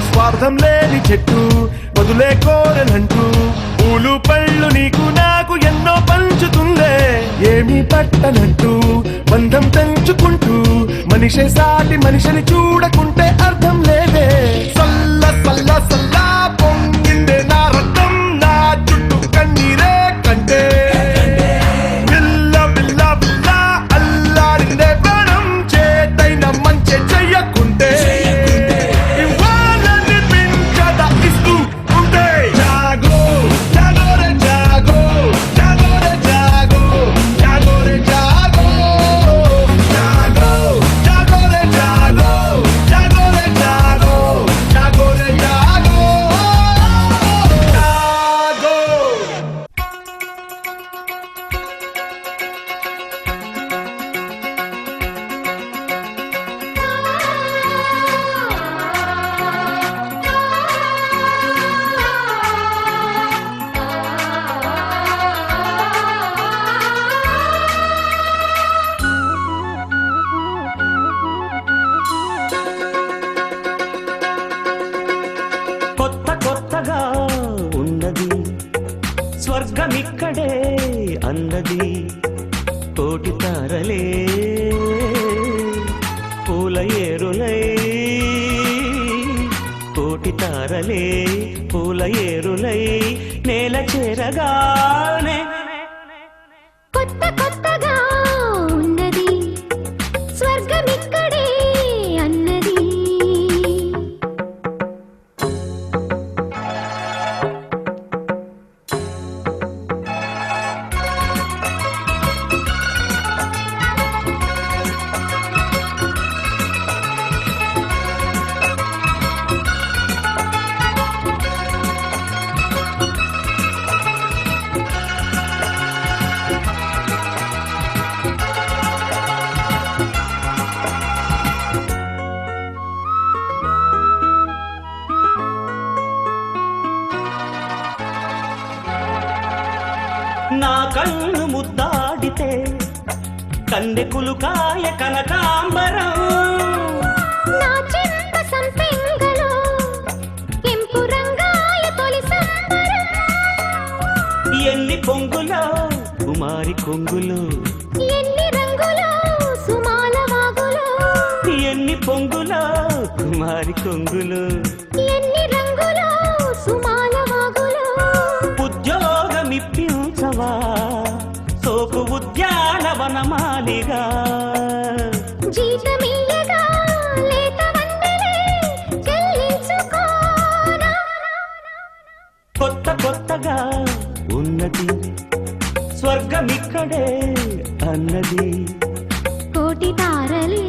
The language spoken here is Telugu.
స్వార్థం లేని చెట్టు వదులే కోరనంటూ పూలు పళ్ళు నీకు నాకు ఎన్నో పంచుతుందే ఏమీ పట్టనట్టు బంధం పెంచుకుంటూ మనిషే సాటి మనిషిని చూడకుంటే అర్థం లేదే సల్ల సల్ల సల్లా పొంగిందే నా రక్తం నా చుట్టూ కన్నీరే కంటే బిల్ల బిల్ల బిల్ల అల్లాడిందే ప్రాణం చేతైన మంచి చెయ్యకుంటే ఉన్నది స్వర్గమిక్కడే అన్నది కోటి తారలే పూల ఏరులై కోటి తారలే పూల ఏరులై నేల చేరగానే కొత్త కొత్తగా ఉన్నది స్వర్గమిక్కడే అన్నది నా కన్ను ముద్దాడితే కన్నెకులు కాయ కనకాంబరం నా చెంప సంపెంగలో కెంపు రంగాయ తొలి సంబరం ఎన్ని పొంగులో కుమారి కొంగులు ఎన్ని రంగులో సుమాల వాగులో ఎన్ని పొంగులో కుమారి కొంగులు ఎన్ని రంగులో సుమాల వాగులో ఉద్యోగమిప్పించవా సోకు ఉద్యానవనమాలిగా జీతమియ్యగా లేత వందలే చెల్లించుకోనా కొత్త కొత్తగా ఉన్నది స్వర్గమిక్కడే అన్నది కోటి తారలే